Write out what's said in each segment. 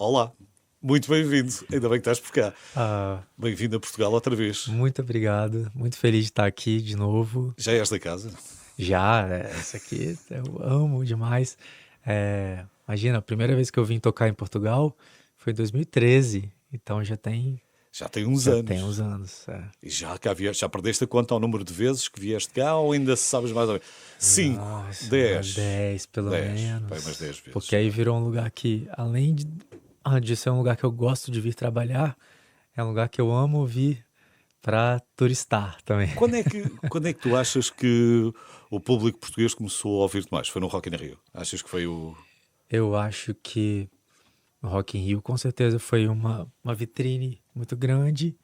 Olá, muito bem-vindo. Ainda bem que estás por cá. Ah, Bem-vindo a Portugal outra vez. muito obrigado, muito feliz de estar aqui de novo. Já és da casa? Já, essa aqui eu amo demais. Imagina, a primeira vez que eu vim tocar em Portugal foi em 2013, então Já tem uns já tem anos. uns anos. E já cá vieste, já perdeste a conta ao número de vezes que vieste cá ou ainda sabes mais ou menos? 5, Nossa, umas 10, 10 pelo 10, bem, umas menos, 10 porque vezes. aí virou um lugar que, além de ser um lugar que eu gosto de vir trabalhar, é um lugar que eu amo vir para turistar também. Quando é que tu achas que o público português começou a ouvir-te mais? Foi no Rock in Rio? Achas que foi o... Eu acho que o Rock in Rio com certeza foi uma vitrine muito grande,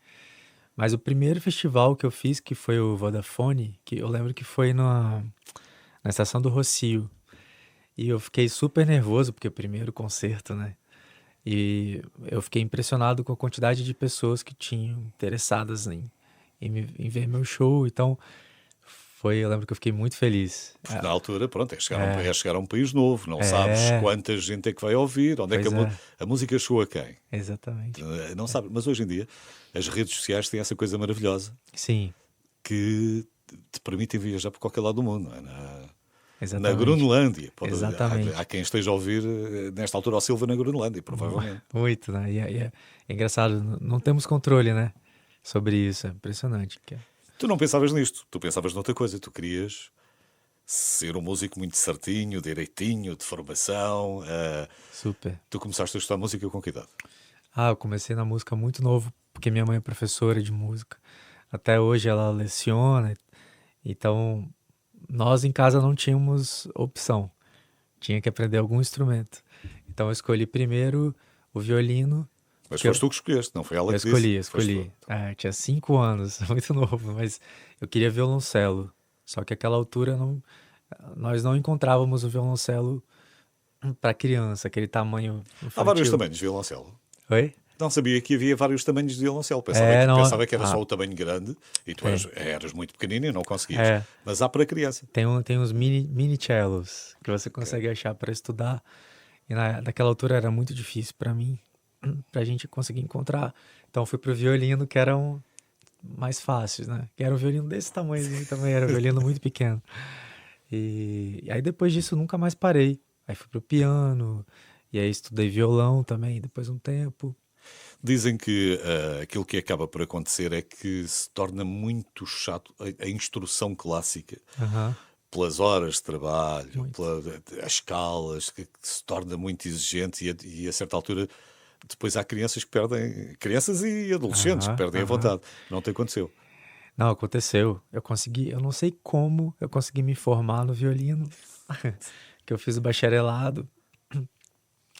mas o primeiro festival que eu fiz, que foi o Vodafone, que eu lembro que foi na estação do Rossio, e eu fiquei super nervoso, porque é o primeiro concerto, né? E eu fiquei impressionado com a quantidade de pessoas que tinham interessadas em ver meu show, então eu lembro que eu fiquei muito feliz. Porque na altura, pronto, É, é chegar a um país novo, não sabes é, quanta gente é que vai ouvir, onde é que pois é, a música chegou a quem. exatamente. Não sabe, mas hoje em dia as redes sociais têm essa coisa maravilhosa Sim, que te permitem viajar por qualquer lado do mundo, não é? Na exatamente, Groenlândia. Há exatamente. quem esteja a ouvir nesta altura ao Silva na Groenlândia, provavelmente. Muito, né? E é engraçado, não temos controle, né? Sobre isso, é impressionante. Tu não pensavas nisto, tu pensavas noutra coisa, tu querias ser um músico muito certinho, direitinho, de formação. Super. Tu começaste a estudar música com que idade? Eu comecei na música muito novo, porque minha mãe é professora de música. Até hoje ela leciona, então nós em casa não tínhamos opção, tinha que aprender algum instrumento. Então eu escolhi primeiro o violino, Mas porque foste tu que escolheste, não foi ela eu que disse. escolhi, eu Foste tu. escolhi. Eu tinha 5 anos, muito novo, mas eu queria violoncelo. Só que àquela altura nós não encontrávamos o violoncelo para criança, aquele tamanho Há vários infantil. tamanhos de violoncelo. Oi? Não sabia que havia vários tamanhos de violoncelo. Pensava Não. que era só o tamanho grande e tu Tem. eras muito pequenino e não conseguias. É, Mas há para criança. tem uns mini cellos que você Ok. consegue achar para estudar. E naquela altura era muito difícil para mim, pra gente conseguir encontrar. Então eu fui pro violino, que eram mais fáceis, né? Que era um violino desse tamanhozinho também, era um violino muito pequeno. E aí depois disso eu nunca mais parei. Aí fui pro piano, e aí estudei violão também, depois de um tempo. Dizem que aquilo que acaba por acontecer é que se torna muito chato a instrução clássica Aham, pelas horas de trabalho, muito. as escalas, que se torna muito exigente e a certa altura depois há crianças que perdem, crianças e adolescentes que Aham, perdem a aham. vontade. Não te aconteceu. Não, aconteceu. Eu não sei como eu consegui me formar no violino, que eu fiz o bacharelado,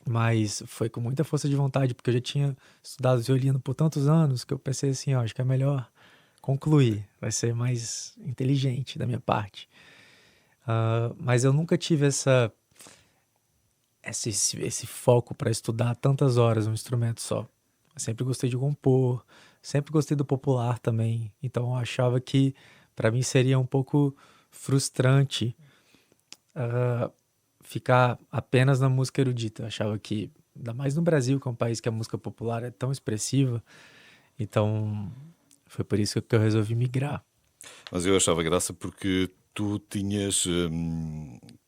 mas foi com muita força de vontade, porque eu já tinha estudado violino por tantos anos que eu pensei assim, ó, acho que é melhor concluir, vai ser mais inteligente da minha parte. Mas eu nunca tive esse foco para estudar tantas horas um instrumento só. Eu sempre gostei de compor, sempre gostei do popular também, então eu achava que para mim seria um pouco frustrante ficar apenas na música erudita. Eu achava que, ainda mais no Brasil, que é um país que a música popular é tão expressiva, então foi por isso que eu resolvi migrar. Mas eu achava graça porque tu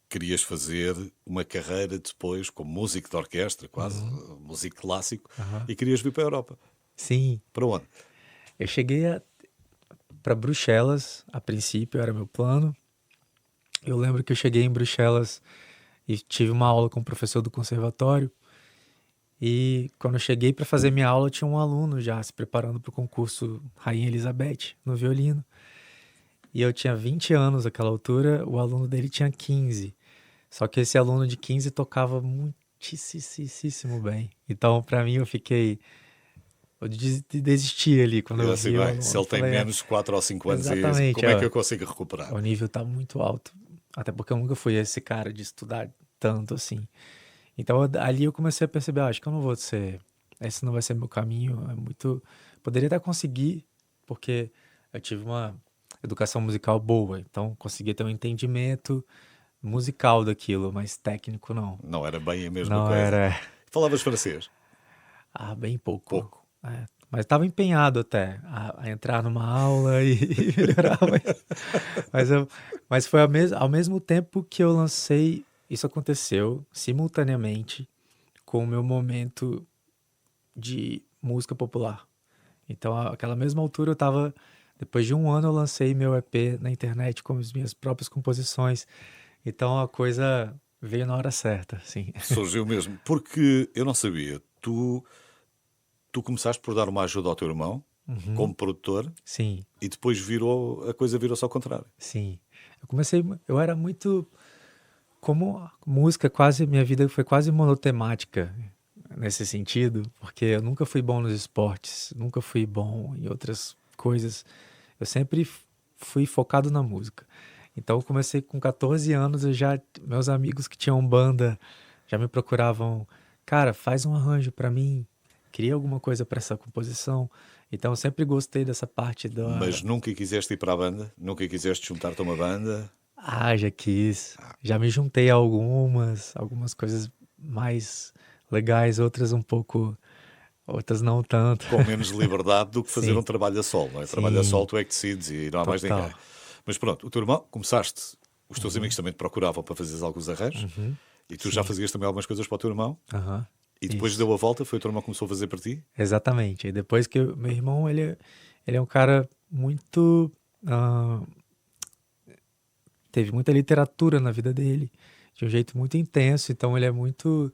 querias fazer uma carreira depois como músico de orquestra, quase, Uhum, músico clássico, aham. e querias vir para a Europa. Sim, Para onde? eu cheguei para Bruxelas, a princípio era meu plano. Eu lembro que eu cheguei em Bruxelas e tive uma aula com o professor do conservatório. E quando eu cheguei para fazer minha aula, tinha um aluno já se preparando para o concurso Rainha Elizabeth no violino. E eu tinha 20 anos naquela altura, o aluno dele tinha 15. Só que esse aluno de 15 tocava muitíssimo bem. Então, para mim, eu desisti ali quando E eu assim, vi o bem, se aluno. ele tem Falei, menos 4 ou 5 anos, exatamente, como é que ó, eu consigo recuperar? o nível tá muito alto. Até porque eu nunca fui esse cara de estudar tanto assim. Então ali eu comecei a perceber, acho que eu não vou ser, esse não vai ser meu caminho, é muito, poderia até conseguir, porque eu tive uma educação musical boa, então consegui ter um entendimento musical daquilo, mas técnico não. Não era bem a mesma Não coisa. era. Falavas francês? Ah, bem pouco. Pouco. É, mas estava empenhado até a entrar numa aula e, e melhorar. Mas, mas foi ao mesmo tempo que eu lancei, isso aconteceu simultaneamente com o meu momento de música popular. Então, aquela mesma altura eu estava. Depois de um ano, eu lancei meu EP na internet com as minhas próprias composições. Então, a coisa veio na hora certa, assim. Surgiu mesmo. Porque eu não sabia. Tu começaste por dar uma ajuda ao teu irmão, como produtor, Sim, e depois a coisa virou-se ao contrário. sim. Eu era muito. Como a música, quase. Minha vida foi quase monotemática nesse sentido, porque eu nunca fui bom nos esportes, nunca fui bom em outras coisas. Eu sempre fui focado na música. Então eu comecei com 14 anos, meus amigos que tinham banda já me procuravam, cara, faz um arranjo pra mim, cria alguma coisa pra essa composição. Então eu sempre gostei dessa parte Mas nunca quiseste ir para a banda? Nunca quiseste juntar-te a uma banda? já quis. Já me juntei a algumas coisas mais legais, outras um pouco, outras não tanto. Com menos liberdade do que fazer um Sim, trabalho a solo, não é? Trabalho a sim, solo tu é que decides e não há mais ninguém. total. Mas pronto, o teu irmão, começaste, os teus amigos também te procuravam para fazeres alguns arranjos e tu já Sim, fazias também algumas coisas para o teu irmão aham, e depois isso. deu a volta, foi o teu irmão que começou a fazer para ti? Exatamente. E depois que meu irmão, ele é um cara muito. ah, Teve muita literatura na vida dele, de um jeito muito intenso. Então ele é muito.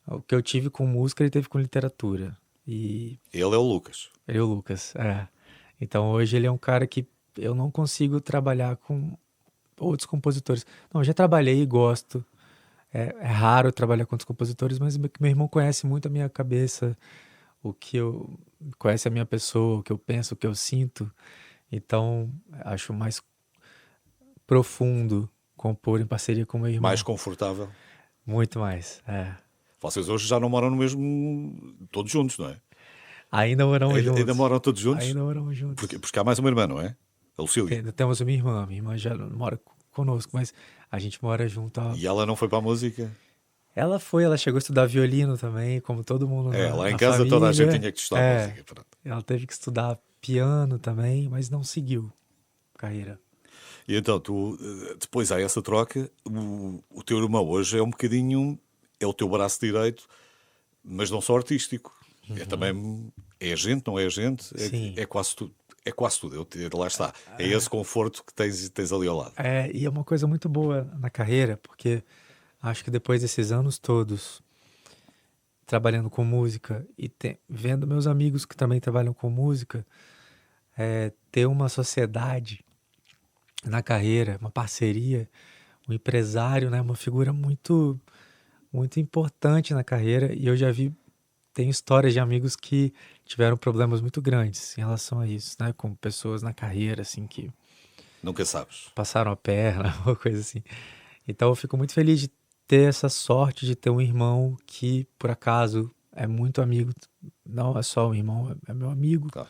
O que eu tive com música, ele teve com literatura. E Ele é o Lucas. ele é o Lucas. É. Então hoje ele é um cara que eu não consigo trabalhar com outros compositores. Não, eu já trabalhei e gosto. É raro trabalhar com outros compositores, mas meu irmão conhece muito a minha cabeça, o que eu conhece a minha pessoa, o que eu penso, o que eu sinto. Então, acho mais profundo compor em parceria com meu Mais irmão. confortável. Muito mais. É. Vocês hoje já não moram no mesmo, todos juntos, não é? Ainda moramos Ainda juntos. moram todos juntos? Ainda moramos juntos. Porque há mais uma irmã, não é? A Lucília. Temos uma irmã. Minha irmã já não mora conosco, mas a gente mora junto. E ela não foi para a música? Ela chegou a estudar violino também, como todo mundo É, lá em na casa toda a gente família. tinha que estudar É, música. Pronto. ela teve que estudar piano também, mas não seguiu carreira. E então, depois há essa troca, o teu irmão hoje é um bocadinho, é o teu braço direito, mas não só artístico. É também, é agente, não é agente, Sim. é quase tudo. É quase tudo, lá está. É esse conforto que tens ali ao lado. E é uma coisa muito boa na carreira, porque acho que depois desses anos todos trabalhando com música e vendo meus amigos que também trabalham com música, ter uma sociedade na carreira, uma parceria, um empresário, né, uma figura muito importante na carreira. E eu já tenho histórias de amigos que tiveram problemas muito grandes em relação a isso, né, com pessoas na carreira assim que Nunca sabes. passaram a perna, uma coisa assim. Então eu fico muito feliz de ter essa sorte de ter um irmão que, por acaso, é muito amigo, não é só um irmão, é meu amigo, Claro.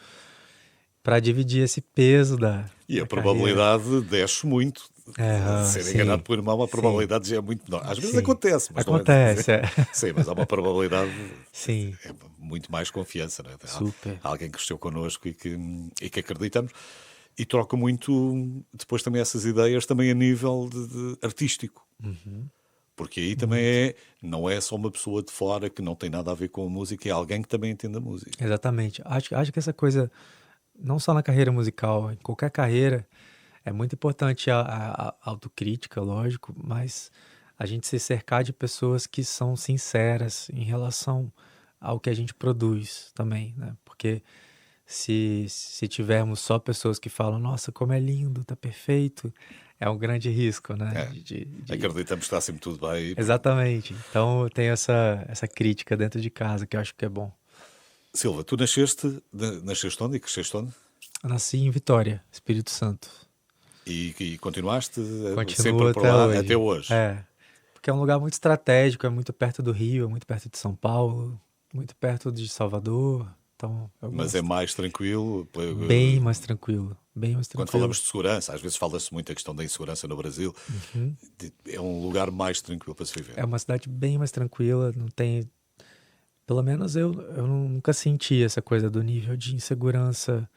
para dividir esse peso E a da carreira. probabilidade desce muito. De ser enganado Sim, pelo irmão, a sim, probabilidade já é muito menor. Às vezes sim. acontece, mas não é. Acontece, Sim, mas há uma probabilidade, sim, é muito mais confiança. Não é? super. Há alguém que cresceu connosco e que acreditamos. E troca muito depois também essas ideias também a nível de artístico. Porque aí também não é só uma pessoa de fora que não tem nada a ver com a música, é alguém que também entende a música. Exatamente. Acho que essa coisa, não só na carreira musical, em qualquer carreira, é muito importante a autocrítica, lógico, mas a gente se cercar de pessoas que são sinceras em relação ao que a gente produz também, né? Porque se tivermos só pessoas que falam, nossa, como é lindo, tá perfeito, é um grande risco, né? É. Acreditamos que está sempre tudo bem. Exatamente. Então eu tenho essa crítica dentro de casa que eu acho que é bom. Silva, tu nasceste onde e cresceste onde? Eu nasci em Vitória, Espírito Santo. E continuaste Continuo sempre por até lá hoje. até hoje. Porque é um lugar muito estratégico, é muito perto do Rio, é muito perto de São Paulo, muito perto de Salvador. Então eu Mas é gosto. mais tranquilo. Bem mais tranquilo, bem mais Quando tranquilo. falamos de segurança, às vezes fala-se muito a questão da insegurança no Brasil. É um lugar mais tranquilo para se viver. É uma cidade bem mais tranquila, não tem Pelo menos eu nunca senti essa coisa do nível de insegurança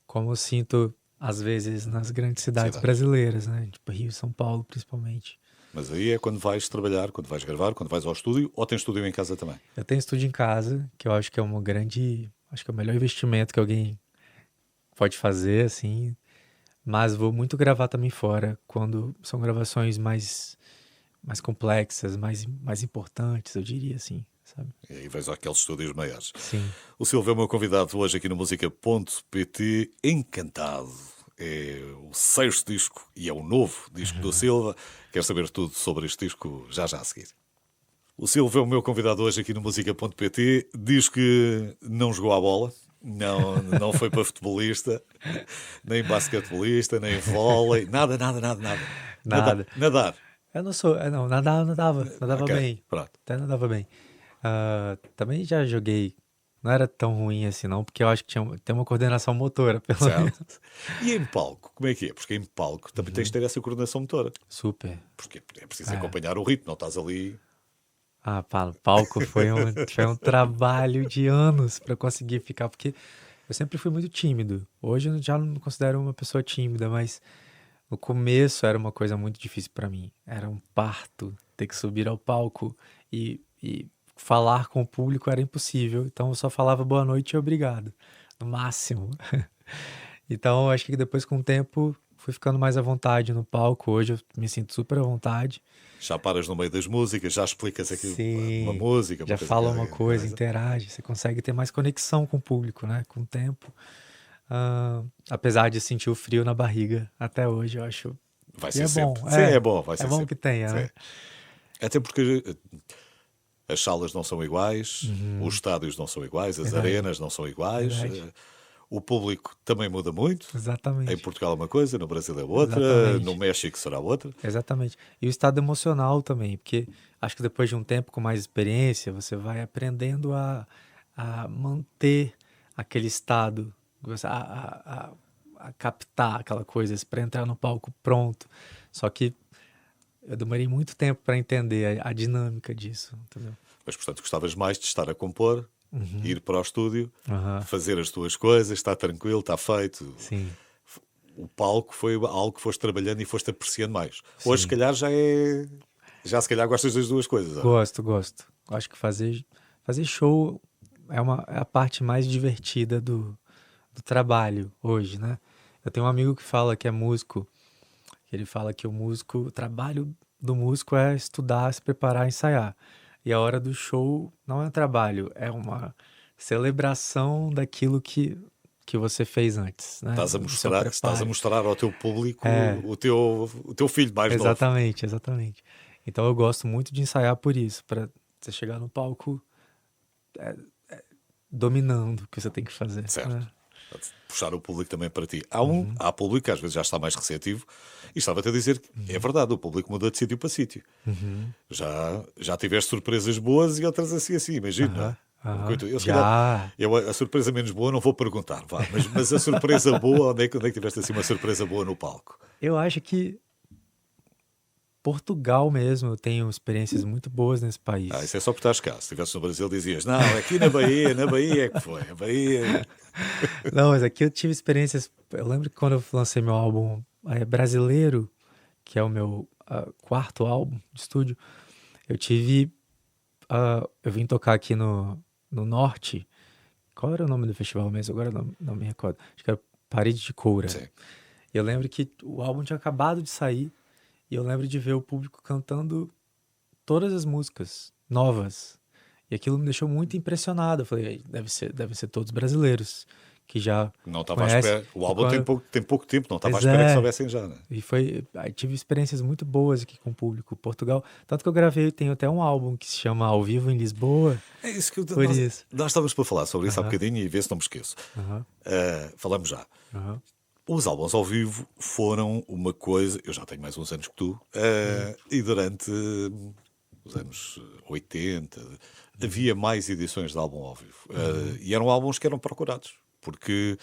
como eu sinto, às vezes, nas grandes cidades Cidades. brasileiras, né? Tipo Rio e São Paulo, principalmente. Mas aí é quando vais trabalhar, quando vais gravar, quando vais ao estúdio, ou tens estúdio em casa também? Eu tenho estúdio em casa, que eu acho que é uma grande... Acho que é o melhor investimento que alguém pode fazer, assim. Mas vou muito gravar também fora, quando são gravações mais complexas, mais importantes, eu diria assim, sabe? E aí vais àqueles estúdios maiores. Sim. O Silva é o meu convidado hoje aqui no Música.pt. Encantado. É o sexto disco e é o novo disco do Silva. Quero saber tudo sobre este disco já a seguir. O Silva é o meu convidado hoje aqui no Música.pt. Diz que não jogou à bola, não foi para futebolista, nem basquetebolista, nem vôlei, nada. Nada. Nadar. Eu não sou... Não, nadava Ok, bem. pronto. Até nadava bem. Também já joguei... Não era tão ruim assim, não, porque eu acho que tem uma coordenação motora, pelo menos. Certo. E em palco, como é que é? Porque em palco também tens de ter essa coordenação motora. Super. Porque é preciso acompanhar o ritmo, não estás ali. Palco foi um trabalho de anos para conseguir ficar, porque eu sempre fui muito tímido. Hoje eu já não me considero uma pessoa tímida, mas no começo era uma coisa muito difícil para mim. Era um parto ter que subir ao palco e falar com o público era impossível. Então eu só falava boa noite e obrigado, no máximo. Então eu acho que depois com o tempo fui ficando mais à vontade no palco. Hoje eu me sinto super à vontade. Já paras no meio das músicas, já explicas aqui uma Sim, música, já uma coisa fala uma que- coisa, interage, você consegue ter mais conexão com o público, né? Com o tempo. Apesar de sentir o frio na barriga até hoje, eu acho. Vai E ser é bom, sempre. Sim, é bom, vai é ser bom sempre. que tenha, né? Sim. Até porque as salas não são iguais, os estádios não são iguais, as Verdade. arenas não são iguais, Verdade. o público também muda muito. Em Exatamente, Portugal é uma coisa, no Brasil é outra, Exatamente. no México será outra. exatamente. E o estado emocional também, porque acho que depois de um tempo com mais experiência, você vai aprendendo a manter aquele estado, a captar aquela coisa para entrar no palco pronto. Só que eu demorei muito tempo para entender a dinâmica disso, entendeu? Mas, portanto, gostavas mais de estar a compor, ir para o estúdio, Aham, fazer as tuas coisas, está tranquilo, está feito. sim, O palco foi algo que foste trabalhando e foste apreciando mais. Hoje, se sim. calhar, já é. Já se calhar gostas das duas coisas. Ou não? Gosto. Acho que fazer show é a parte mais divertida do trabalho hoje, né? Eu tenho um amigo que fala que é músico, que ele fala que o trabalho do músico é estudar, se preparar, ensaiar. E a hora do show não é um trabalho, é uma celebração daquilo que você fez antes, né? Estás a Do seu estás a preparo. mostrar ao teu público É, o teu filho mais novo. exatamente. Então eu gosto muito de ensaiar por isso, para você chegar no palco dominando o que você tem que fazer, Certo. né? Puxar o público também para ti. Há público que às vezes já está mais receptivo e estava-te a dizer que é verdade, o público muda de sítio para sítio. Já tiveste surpresas boas e outras assim, imagina. Eu, se calhar, Já. a surpresa menos boa não vou perguntar, vá, mas a surpresa boa, onde é que tiveste assim uma surpresa boa no palco? Eu acho que Portugal mesmo, eu tenho experiências muito boas nesse país. Isso é só por estás cá. Se estivesse no Brasil dizias, não, aqui na Bahia é que foi. A Bahia. Não, mas aqui eu tive experiências. Eu lembro que quando eu lancei meu álbum brasileiro, que é o meu quarto álbum de estúdio, eu tive. Eu vim tocar aqui no Norte. Qual era o nome do festival mesmo? Agora eu não me recordo. Acho que era Parede de Coura. Sim. E eu lembro que o álbum tinha acabado de sair. E eu lembro de ver o público cantando todas as músicas novas. E aquilo me deixou muito impressionado. Eu falei, devem ser todos brasileiros que já Não estava à conhecem. espera. O E álbum quando- tem pouco tempo, não estava à Pois espera que é. soubessem já, né? E aí tive experiências muito boas aqui com o público. Portugal. Tanto que eu gravei, tenho até um álbum que se chama Ao Vivo em Lisboa. É isso que Por isso. nós estávamos para falar sobre isso há bocadinho e ver se não me esqueço. Aham, Falamos já. aham. Os álbuns ao vivo foram uma coisa. Eu já tenho mais uns anos que tu, e durante os anos 80 havia mais edições de álbum ao vivo. E eram álbuns que eram procurados, porque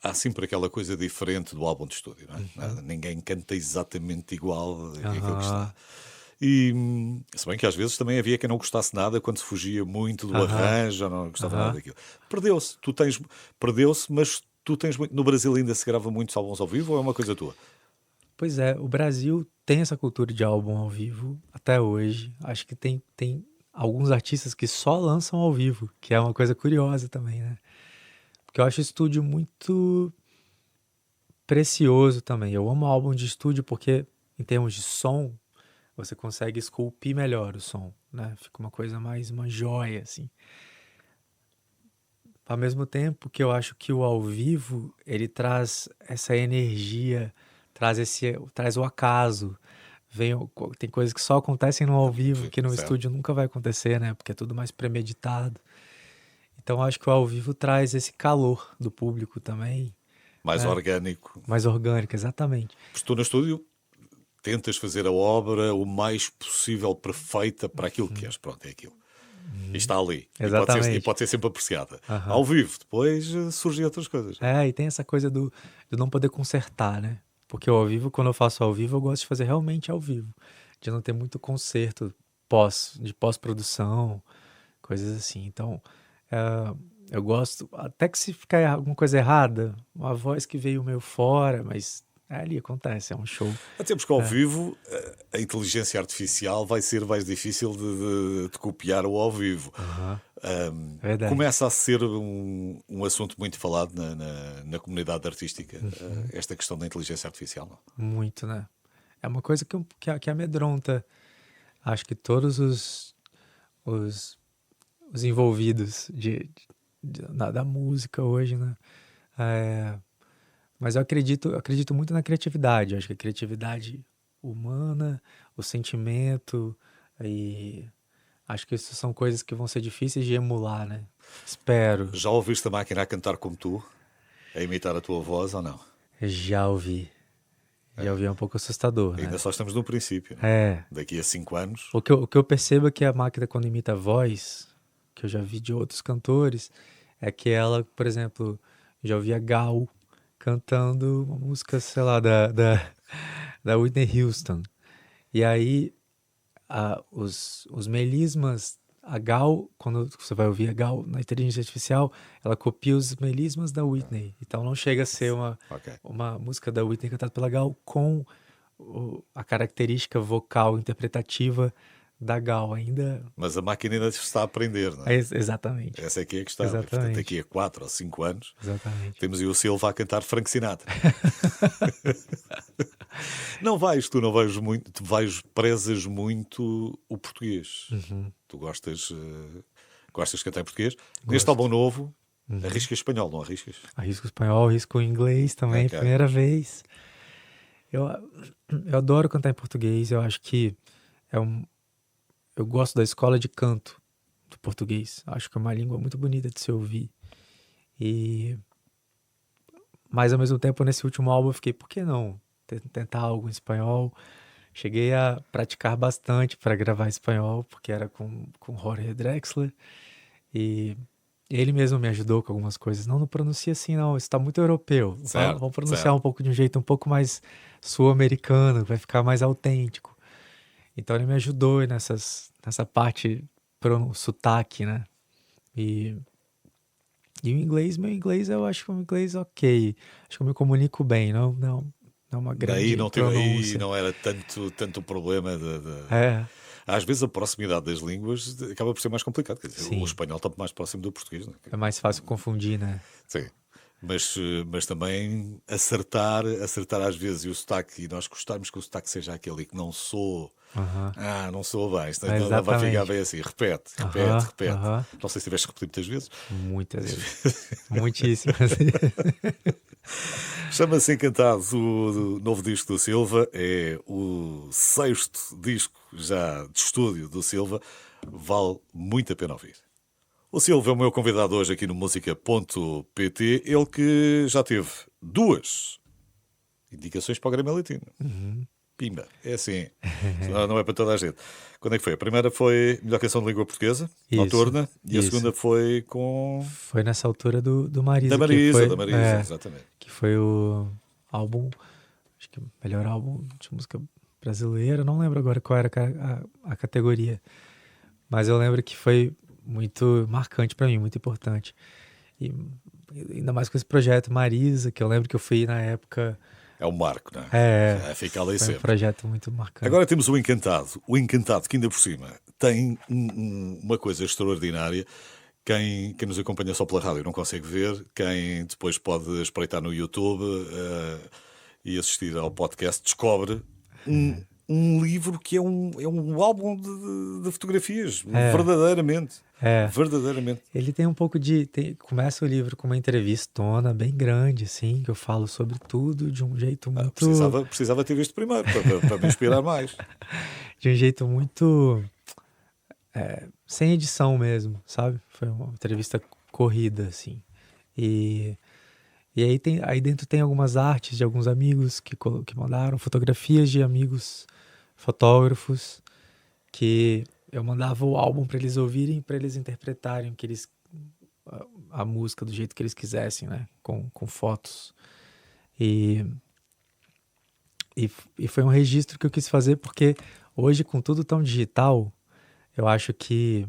há sempre aquela coisa diferente do álbum de estúdio, não é? Ninguém canta exatamente igual àquilo que está. E se bem que às vezes também havia quem não gostasse nada quando se fugia muito do arranjo, ou não gostava nada daquilo. Perdeu-se. Perdeu-se, mas tu tens muito. No Brasil ainda se grava muitos álbuns ao vivo ou é uma coisa tua? Pois é, o Brasil tem essa cultura de álbum ao vivo até hoje. Acho que tem alguns artistas que só lançam ao vivo, que é uma coisa curiosa também, né? Porque eu acho o estúdio muito precioso também. Eu amo álbum de estúdio porque, em termos de som, você consegue esculpir melhor o som, né? Fica uma coisa mais, uma joia, assim. Ao mesmo tempo que eu acho que o ao vivo, ele traz essa energia, traz o acaso. Tem coisas que só acontecem no ao vivo, que no Certo. estúdio nunca vai acontecer, né? Porque é tudo mais premeditado. Então eu acho que o ao vivo traz esse calor do público também, Mais né? orgânico. Mais orgânico, exatamente. Porque tu no estúdio tentas fazer a obra o mais possível perfeita para aquilo que és. Pronto, é aquilo. E está ali. Exatamente. E pode ser sempre apreciada. Aham. Ao vivo, depois surgem outras coisas. E tem essa coisa de não poder consertar, né? Porque o ao vivo, quando eu faço ao vivo, eu gosto de fazer realmente ao vivo. De não ter muito conserto de pós-produção, coisas assim. Então, eu gosto, até que se ficar alguma coisa errada, uma voz que veio meio fora, mas ali acontece, é um show. Até porque ao vivo a inteligência artificial vai ser mais difícil de copiar o ao vivo. Verdade. Começa a ser um assunto muito falado na comunidade artística, esta questão da inteligência artificial. Não? Muito, né? É uma coisa que amedronta, acho que todos os envolvidos da música hoje, né? Mas eu acredito muito na criatividade. Eu acho que a criatividade humana, o sentimento, e acho que isso são coisas que vão ser difíceis de emular, né? Espero. Já ouviste a máquina a cantar como tu? A imitar a tua voz ou não? Já ouvi. É um pouco assustador, né? Ainda só estamos no princípio. Não? É. Daqui a 5 anos. O que eu percebo é que a máquina, quando imita a voz, que eu já vi de outros cantores, é que ela, por exemplo, já ouvi a Gal cantando uma música, sei lá, da Whitney Houston. E aí, os melismas, a Gal, quando você vai ouvir a Gal na inteligência artificial, ela copia os melismas da Whitney. Então não chega a ser uma música da Whitney cantada pela Gal com a característica vocal interpretativa da Gal ainda. Mas a máquina ainda está a aprender, não é? Exatamente. Essa é que é a questão. Exatamente. Portanto, daqui a 4 ou 5 anos, Exatamente. temos aí o Silva a cantar Frank Sinatra. Tu não vais muito, prezas muito o português. Tu gostas de cantar em português. Neste álbum novo, arriscas espanhol, não arriscas? Arrisco espanhol, arrisco inglês também, Okay. Primeira vez. Eu adoro cantar em português, eu acho que eu gosto da escola de canto do português. Acho que é uma língua muito bonita de se ouvir. Mas ao mesmo tempo, nesse último álbum, eu fiquei, por que não tentar algo em espanhol? Cheguei a praticar bastante para gravar em espanhol, porque era com Jorge Drexler. E ele mesmo me ajudou com algumas coisas. Não pronuncia assim, não. Isso está muito europeu. Vamos pronunciar um pouco de um jeito um pouco mais sul-americano, vai ficar mais autêntico. Então ele me ajudou nessa parte pro sotaque, né? E o inglês, meu inglês, eu acho que é um inglês ok. Acho que eu me comunico bem, não é uma grande pronúncia. Aí não era tanto o problema Às vezes a proximidade das línguas acaba por ser mais complicado. Quer dizer, o espanhol está mais próximo do português. Não é? É mais fácil confundir, né? Sim. Mas também acertar às vezes e o sotaque, e nós gostarmos que o sotaque seja aquele que não sou. Não sou bem, senão vai ficar bem assim. Repete. Não sei se tiveste repetido muitas vezes. Muitas vezes. Muitíssimas. Chama-se Encantados, o novo disco do Silva. É o 6º disco já de estúdio do Silva. Vale muito a pena ouvir. O Silva é o meu convidado hoje aqui no música.pt. Ele que já teve 2 indicações para o Grêmio Latino. Pimba, é assim. Não é para toda a gente. Quando é que foi? A primeira foi Melhor Canção de Língua Portuguesa, Noturna. E a segunda foi com... Foi nessa altura do Marisa. Da Marisa, exatamente. Que foi o álbum, acho que o melhor álbum de música brasileira, não lembro agora qual era a categoria, mas eu lembro que foi muito marcante para mim, muito importante. E ainda mais com esse projeto Marisa, que eu lembro que eu fui na época. É um marco, não é? É, Fica ali foi um sempre. projeto muito marcante. Agora temos o Encantado. O Encantado, que ainda por cima tem uma coisa extraordinária. Quem nos acompanha só pela rádio não consegue ver. Quem depois pode espreitar no YouTube e assistir ao podcast, descobre um livro que é um álbum de fotografias. Verdadeiramente. Verdadeiramente. Ele tem um pouco de... começa o livro com uma entrevistona bem grande, assim, que eu falo sobre tudo de um jeito muito... Precisava ter visto primeiro, para me inspirar mais. De um jeito muito... sem edição mesmo, sabe? Foi uma entrevista corrida, assim. E aí dentro tem algumas artes de alguns amigos que mandaram, fotografias de amigos fotógrafos, que eu mandava o álbum para eles ouvirem, para eles interpretarem a música do jeito que eles quisessem, né? Com fotos. E foi um registro que eu quis fazer porque hoje, com tudo tão digital, eu acho que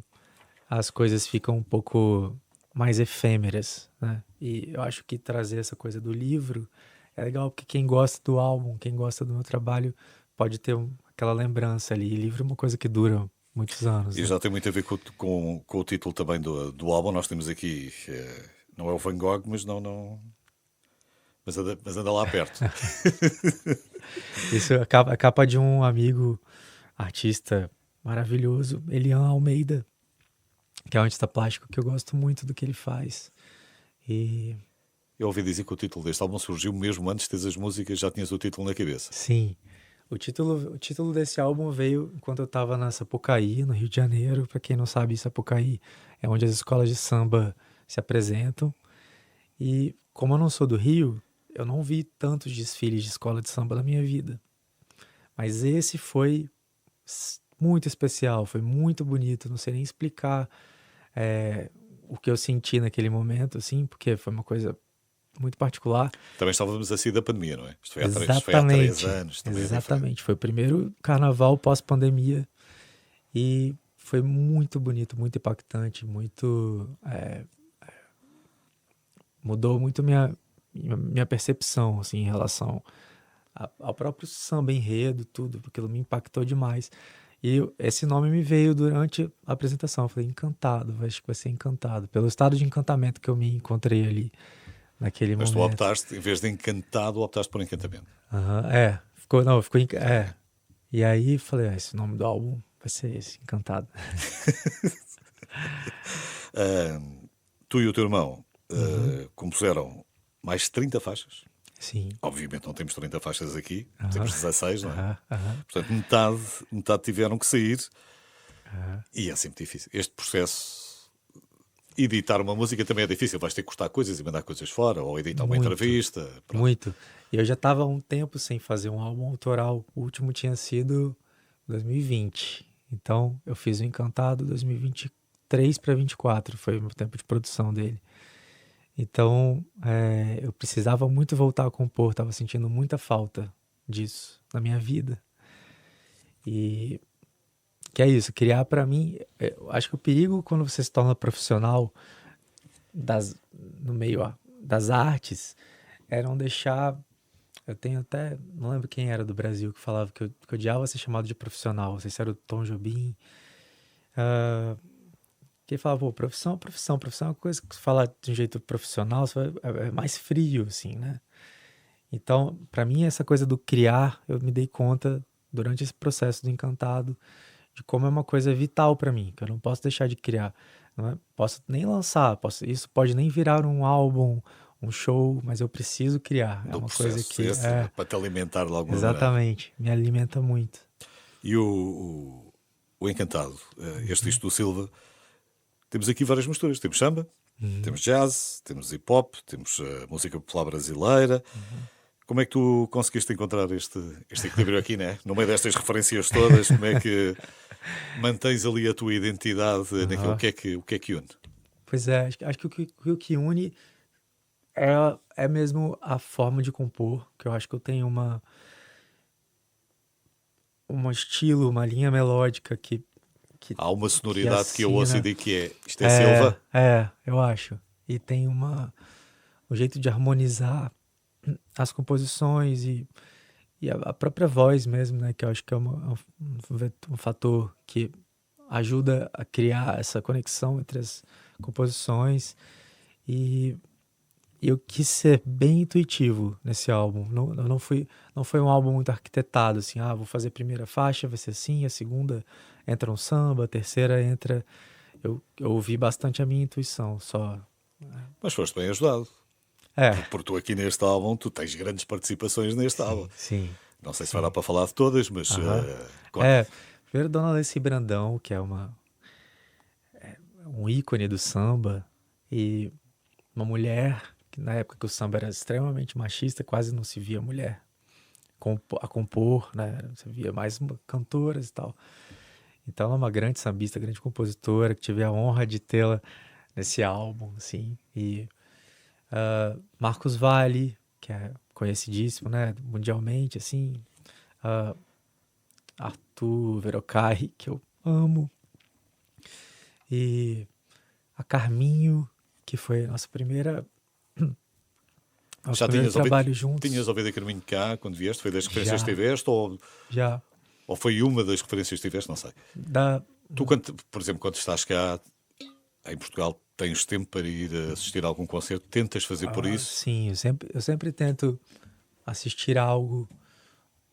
as coisas ficam um pouco mais efêmeras, né? E eu acho que trazer essa coisa do livro é legal porque quem gosta do álbum, quem gosta do meu trabalho, pode ter aquela lembrança ali. E livro é uma coisa que dura muitos anos. E né? já tem muito a ver com o título também do álbum. Nós temos aqui, não é o Van Gogh, mas mas anda lá perto. Isso é a capa de um amigo artista maravilhoso, Elian Almeida, que é um artista plástico que eu gosto muito do que ele faz. E Eu ouvi dizer que o título deste álbum surgiu mesmo antes de teres as músicas, já tinhas o título na cabeça. sim, o título desse álbum veio enquanto eu estava na Sapucaí, no Rio de Janeiro. Para quem não sabe, Sapucaí é onde as escolas de samba se apresentam. E como eu não sou do Rio, eu não vi tantos desfiles de escola de samba na minha vida. Mas esse foi muito especial, foi muito bonito. Não sei nem explicar o que eu senti naquele momento, assim, porque foi uma coisa muito particular. Também estávamos assim da pandemia, não é? Isto foi há Exatamente. 3 anos. Exatamente. Foi o primeiro carnaval pós-pandemia e foi muito bonito, muito impactante, muito... mudou muito minha percepção, assim, em relação ao próprio samba enredo, tudo, porque aquilo me impactou demais. E esse nome me veio durante a apresentação. Eu falei, Encantado, acho que vai ser Encantado. Pelo estado de encantamento que eu me encontrei ali naquele Mas momento. tu optaste, em vez de Encantado, optaste por Encantamento. Ficou. E aí falei, esse nome do álbum vai ser esse, Encantado. Tu e o teu irmão compuseram mais de 30 faixas. Sim. Obviamente não temos 30 faixas aqui, temos 16, não é? Aham. Portanto, metade tiveram que sair. E é sempre difícil. Este processo, editar uma música também é difícil. Vais ter que cortar coisas e mandar coisas fora, ou editar uma entrevista. Pronto. Muito. E eu já estava há um tempo sem fazer um álbum autoral. O último tinha sido 2020. Então, eu fiz o Encantado 2023 para 2024. Foi o meu tempo de produção dele. Então, eu precisava muito voltar a compor. Estava sentindo muita falta disso na minha vida. E que é isso, criar para mim... Eu acho que o perigo quando você se torna profissional no meio das artes é não deixar... Eu tenho até... Não lembro quem era do Brasil que falava que eu odiava ser chamado de profissional. Não sei se era o Tom Jobim. Que ele falava, profissão é uma coisa que você fala de um jeito profissional, é mais frio, assim, né? Então, para mim, essa coisa do criar, eu me dei conta durante esse processo do Encantado de como é uma coisa vital para mim, que eu não posso deixar de criar. Não posso nem lançar, isso pode nem virar um álbum, um show, mas eu preciso criar. É uma coisa que para te alimentar de alguma exatamente, maneira. Me alimenta muito. E o Encantado, este disco do Silva, temos aqui várias misturas. Temos samba, temos jazz, temos hip hop, temos música popular brasileira. Como é que tu conseguiste encontrar este equilíbrio aqui, né? No meio destas referências todas, como é que mantens ali a tua identidade naquilo? O que é que une? Pois é, acho que o que une é mesmo a forma de compor, que eu acho que eu tenho um estilo, uma linha melódica que, Há uma que sonoridade que eu ouço e assina. digo que isto é Silva. Eu acho. E tem um jeito de harmonizar as composições e a própria voz mesmo, né? Que eu acho que é um fator que ajuda a criar essa conexão entre as composições. E eu quis ser bem intuitivo nesse álbum. Não foi um álbum muito arquitetado, assim, vou fazer a primeira faixa, vai ser assim, a segunda entra um samba, a terceira entra... Eu ouvi bastante a minha intuição, só. Mas foste bem ajudado. É, Porque tu aqui neste álbum, tu tens grandes participações neste álbum. sim, Não sei se vai dar sim. para falar de todas, mas Aham. conta. Primeiro Dona Alice Brandão, que é um ícone do samba, e uma mulher que na época que o samba era extremamente machista, quase não se via mulher a compor, né? Você via mais cantoras e tal. Então ela é uma grande sambista, grande compositora, que tive a honra de tê-la nesse álbum, assim. E Marcos Valle, que é conhecidíssimo, né? Mundialmente, assim. Ah, Arthur Verocai, que eu amo. E a Carminho, que foi nosso primeiro Já tinhas ouvido, trabalho juntos. tinhas ouvido a Carminho cá quando vieste? Foi das referências que Já, tiveste? já. Ou foi uma das referências que tiveste? Não sei. Da, Tu, por exemplo, quando estás cá em Portugal, tens tempo para ir assistir a algum concerto? Tentas fazer por isso? sim, eu sempre tento assistir algo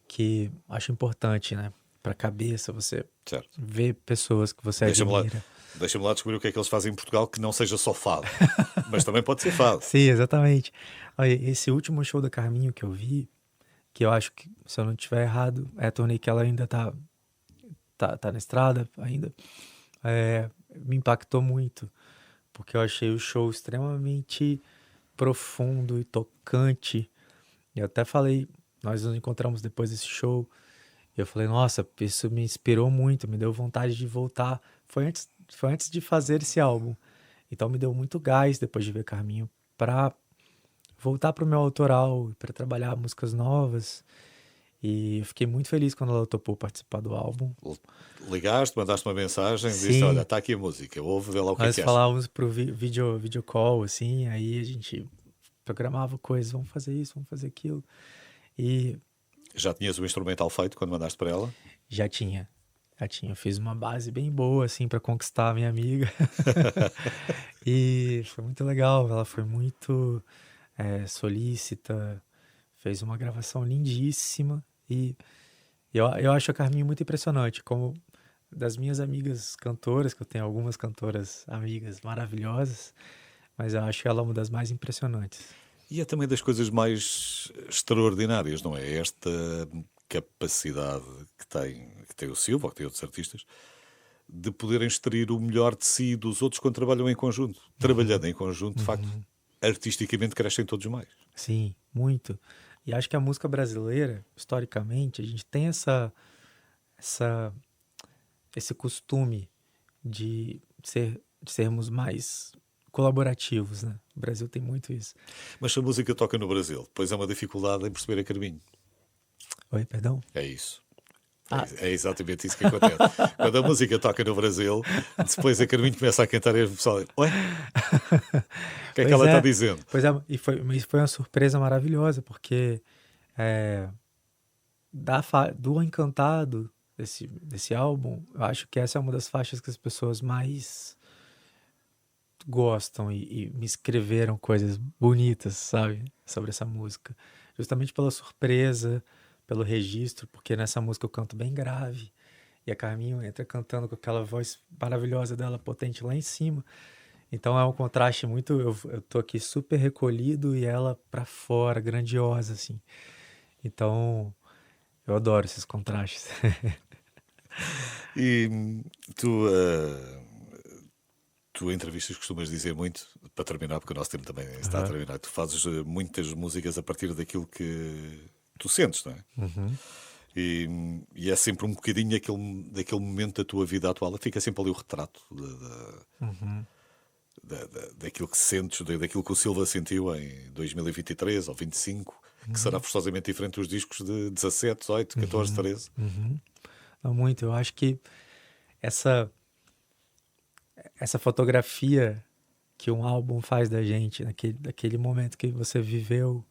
que acho importante, né? Pra cabeça, você Certo. ver pessoas que você Deixa-me lá, admira. deixa-me lá descobrir o que é que eles fazem em Portugal que não seja só fado. Mas também pode ser fado. Sim, exatamente. Olha, esse último show da Carminho que eu vi, que eu acho que, se eu não estiver errado, é a turnê que ela ainda tá na estrada ainda, me impactou muito, porque eu achei o show extremamente profundo e tocante. E eu até falei, nós nos encontramos depois desse show, e eu falei, nossa, isso me inspirou muito, me deu vontade de voltar. Foi antes de fazer esse álbum. Então me deu muito gás depois de ver Carminho pra voltar pro meu autoral, pra trabalhar músicas novas. E eu fiquei muito feliz quando ela topou participar do álbum. Ligaste, mandaste uma mensagem, disse: Olha, Sim, está aqui a música, ouve, vê lá o que é nós que achas. falávamos pro video call, assim, aí a gente programava coisas, vamos fazer isso, vamos fazer aquilo. E Já tinhas o instrumental feito quando mandaste para ela? já tinha. Eu fiz uma base bem boa, assim, pra conquistar a minha amiga. E foi muito legal, ela foi muito solícita, fez uma gravação lindíssima. E eu acho a Carminho muito impressionante, como das minhas amigas cantoras, que eu tenho algumas cantoras amigas maravilhosas, mas eu acho ela uma das mais impressionantes. E é também das coisas mais extraordinárias, não é? Esta capacidade que tem o Silva, ou que tem outros artistas, de poderem extrair o melhor de si e dos outros quando trabalham em conjunto. Trabalhando em conjunto, de facto, artisticamente crescem todos mais. Sim, muito. E acho que a música brasileira, historicamente, a gente tem essa, esse costume de sermos mais colaborativos, né? O Brasil tem muito isso. Mas se a música toca no Brasil, depois é uma dificuldade em perceber a Carminho. Oi, perdão? É isso. Ah, É exatamente isso que acontece. Quando a música toca no Brasil, depois a Carminho começa a cantar e o pessoal diz: Ué, o que é que pois ela está é, dizendo? pois é, mas foi uma surpresa maravilhosa, porque é, do Encantado, desse álbum, eu acho que essa é uma das faixas que as pessoas mais gostam e me escreveram coisas bonitas, sabe, sobre essa música. Justamente pela surpresa, pelo registro, porque nessa música eu canto bem grave e a Carminho entra cantando com aquela voz maravilhosa dela, potente lá em cima. Então é um contraste muito. Eu tô aqui super recolhido e ela pra fora, grandiosa, assim. Então eu adoro esses contrastes. E tu, tu em entrevistas costumas dizer muito, para terminar, porque o nosso tempo também está a Aham. terminar, tu fazes muitas músicas a partir daquilo que tu sentes, não é? Uhum. E é sempre um bocadinho daquele momento da tua vida atual, fica sempre ali o retrato Uhum. daquilo que sentes, daquilo que o Silva sentiu em 2023 ou 25, que será forçosamente diferente dos discos de 17, 18, 14, 13. Uhum. muito. Eu acho que essa fotografia que um álbum faz da gente, daquele momento que você viveu,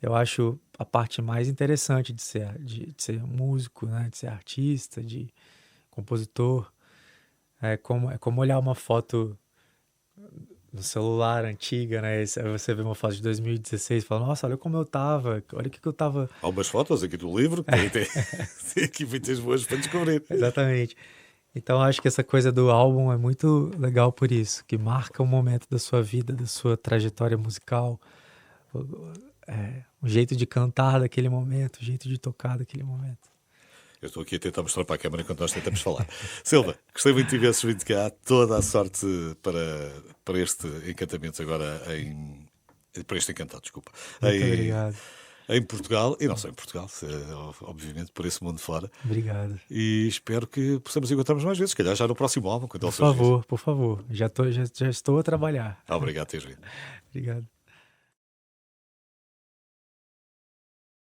eu acho a parte mais interessante de ser músico, né? De ser artista, de compositor. É como olhar uma foto no celular antiga, né? Aí você vê uma foto de 2016 e fala, nossa, olha como eu tava, olha o que eu tava. Há umas fotos aqui do livro, tem aqui muitas boas para descobrir. Exatamente. Então acho que essa coisa do álbum é muito legal por isso, que marca um momento da sua vida, da sua trajetória musical, o jeito de cantar daquele momento, o jeito de tocar daquele momento. Eu estou aqui a tentar mostrar para a câmara enquanto nós tentamos falar. Silva, gostei muito de tivesses vindo cá. Toda a sorte para este encantamento agora para este encantado, desculpa. Muito obrigado. Em Portugal, e não só em Portugal, obviamente por esse mundo fora. Obrigado. E espero que possamos encontrar-nos mais vezes, se calhar já no próximo álbum. Por favor. Já estou a trabalhar. Obrigado, Tejo. Obrigado.